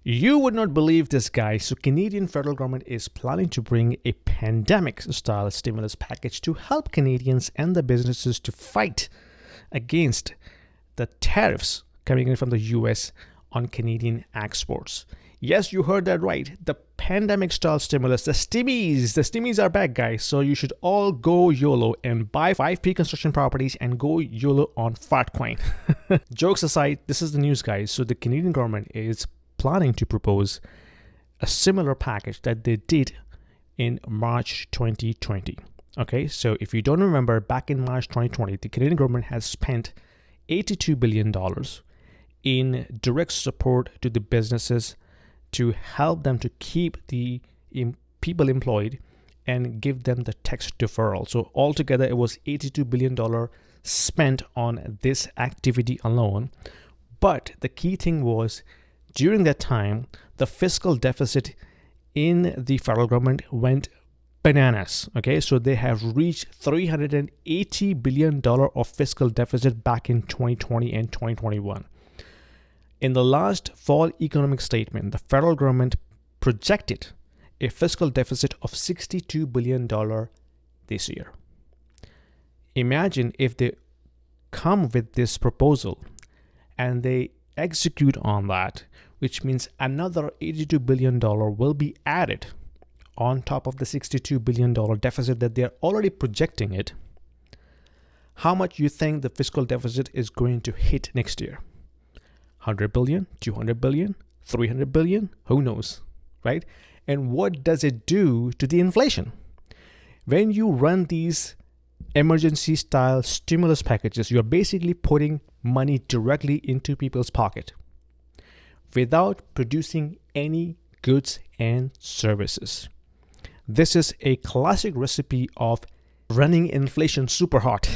You would not believe this, guys. So Canadian federal government is planning to bring a pandemic-style stimulus package to help Canadians and the businesses to fight against the tariffs coming in from the US on Canadian exports. Yes, you heard that right. The pandemic-style stimulus, the stimmies are back, guys. So you should all go YOLO and buy 5 pre-construction properties and go YOLO on Fartcoin. Jokes aside, this is the news, guys. So the Canadian government is planning to propose a similar package that they did in March 2020. Okay, so if you don't remember, back in March 2020, the Canadian government has spent $82 billion in direct support to the businesses to help them to keep the people employed and give them the tax deferral. So altogether, it was $82 billion spent on this activity alone. But the key thing was, during that time, the fiscal deficit in the federal government went bananas. Okay, so they have reached $380 billion of fiscal deficit back in 2020 and 2021. In the last fall economic statement, the federal government projected a fiscal deficit of $62 billion this year. Imagine if they come with this proposal and they execute on that, which means another $82 billion will be added on top of the $62 billion deficit that they're already projecting it. How much you think the fiscal deficit is going to hit next year? 100 billion, 200 billion, 300 billion? Who knows, right? And what does it do to the inflation? When you run these emergency style stimulus packages, you're basically putting money directly into people's pocket without producing any goods and services. This is a classic recipe of running inflation super hot.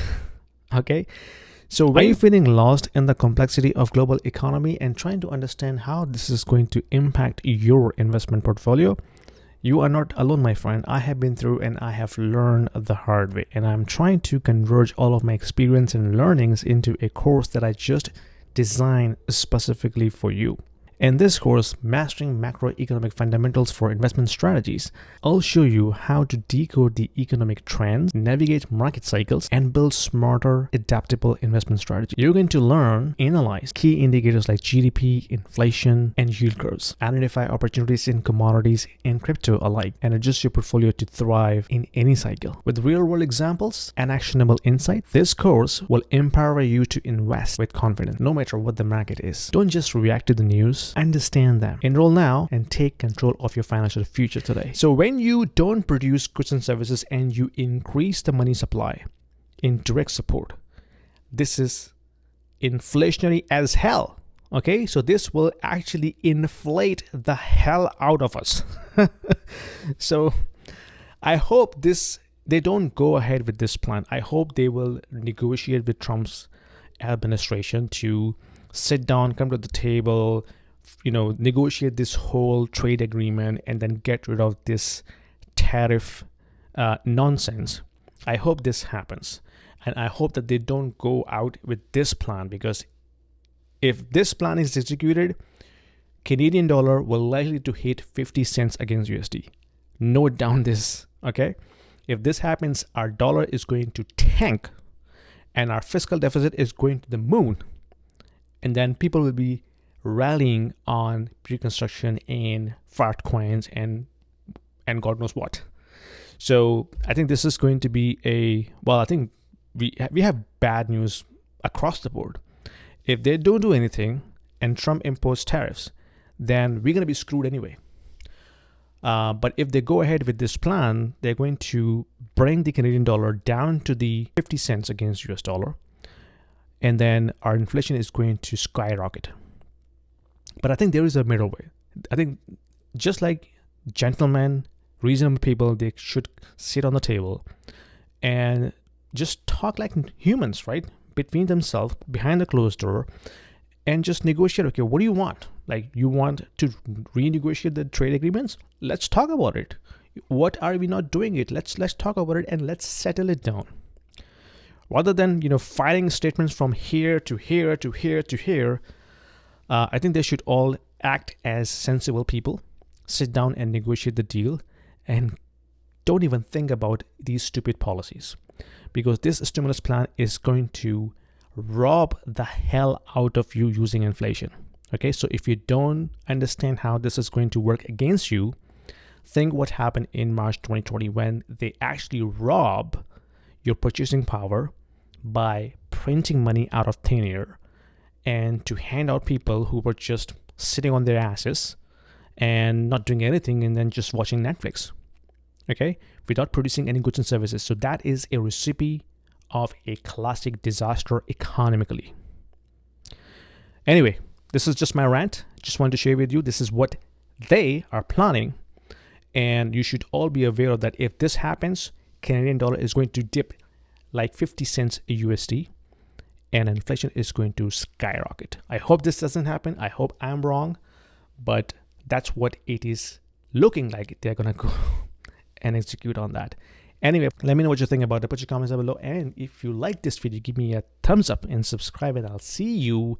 Okay? So when you're feeling lost in the complexity of global economy and trying to understand how this is going to impact your investment portfolio, you are not alone, my friend. I have been through and I have learned the hard way. And I'm trying to converge all of my experience and learnings into a course that I just designed specifically for you. In this course, Mastering Macroeconomic Fundamentals for Investment Strategies, I'll show you how to decode the economic trends, navigate market cycles, and build smarter, adaptable investment strategies. You're going to learn, analyze key indicators like GDP, inflation, and yield curves, identify opportunities in commodities and crypto alike, and adjust your portfolio to thrive in any cycle. With real-world examples and actionable insight, this course will empower you to invest with confidence, no matter what the market is. Don't just react to the news. Understand them. Enroll now and take control of your financial future today. So when you don't produce goods and services and you increase the money supply in direct support, this is inflationary as hell. Okay, so this will actually inflate the hell out of us. So I hope they don't go ahead with this plan. I hope they will negotiate with Trump's administration to sit down, come to the table, negotiate this whole trade agreement and then get rid of this tariff nonsense. I hope this happens. And I hope that they don't go out with this plan, because if this plan is executed, Canadian dollar will likely to hit 50 cents against USD. Note down this, okay? If this happens, our dollar is going to tank and our fiscal deficit is going to the moon. And then people will be rallying on pre-construction and fart coins and God knows what. So I think this is going to be I think we have bad news across the board. If they don't do anything and Trump imposes tariffs, then we're going to be screwed anyway. But if they go ahead with this plan, they're going to bring the Canadian dollar down to the 50 cents against US dollar. And then our inflation is going to skyrocket. But I think there is a middle way. I think just like gentlemen, reasonable people, they should sit on the table and just talk like humans, right? Between themselves, behind the closed door, and just negotiate. Okay, what do you want? Like, you want to renegotiate the trade agreements? Let's talk about it. What are we not doing it? Let's talk about it and let's settle it down. Rather than, firing statements from here to here to here to here, I think they should all act as sensible people, sit down and negotiate the deal, and don't even think about these stupid policies, because this stimulus plan is going to rob the hell out of you using inflation. Okay, so if you don't understand how this is going to work against you, think what happened in March 2020 when they actually rob your purchasing power by printing money out of thin air and to hand out people who were just sitting on their asses and not doing anything and then just watching Netflix, okay, without producing any goods and services. So that is a recipe of a classic disaster economically. Anyway, this is just my rant. Just wanted to share with you, this is what they are planning. And you should all be aware of that. If this happens, Canadian dollar is going to dip like 50 cents a USD and inflation is going to skyrocket. I hope this doesn't happen. I hope I'm wrong, but that's what it is looking like. They're going to go and execute on that. Anyway, let me know what you think about it. Put your comments down below. And if you like this video, give me a thumbs up and subscribe, and I'll see you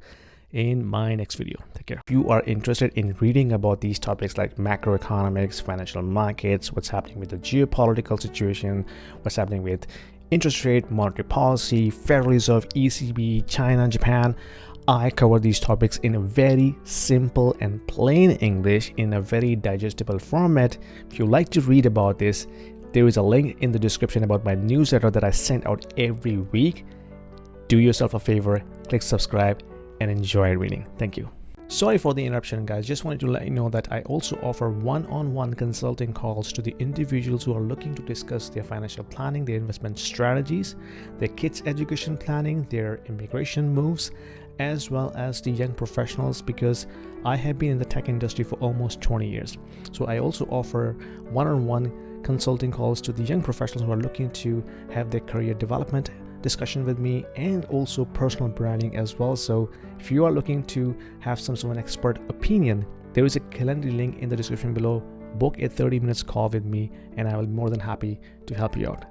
in my next video. Take care. If you are interested in reading about these topics like macroeconomics, financial markets, what's happening with the geopolitical situation, what's happening with interest rate, monetary policy, Federal Reserve, ECB, China, Japan, I cover these topics in a very simple and plain English in a very digestible format. If you like to read about this, there is a link in the description about my newsletter that I send out every week. Do yourself a favor, click subscribe, and enjoy reading. Thank you. Sorry for the interruption, guys. Just wanted to let you know that I also offer one-on-one consulting calls to the individuals who are looking to discuss their financial planning, their investment strategies, their kids' education planning, their immigration moves, as well as the young professionals, because I have been in the tech industry for almost 20 years. So I also offer one-on-one consulting calls to the young professionals who are looking to have their career development discussion with me, and also personal branding as well. So if you are looking to have some sort of an expert opinion, there is a calendar link in the description below. Book a 30 minutes call with me and I will be more than happy to help you out.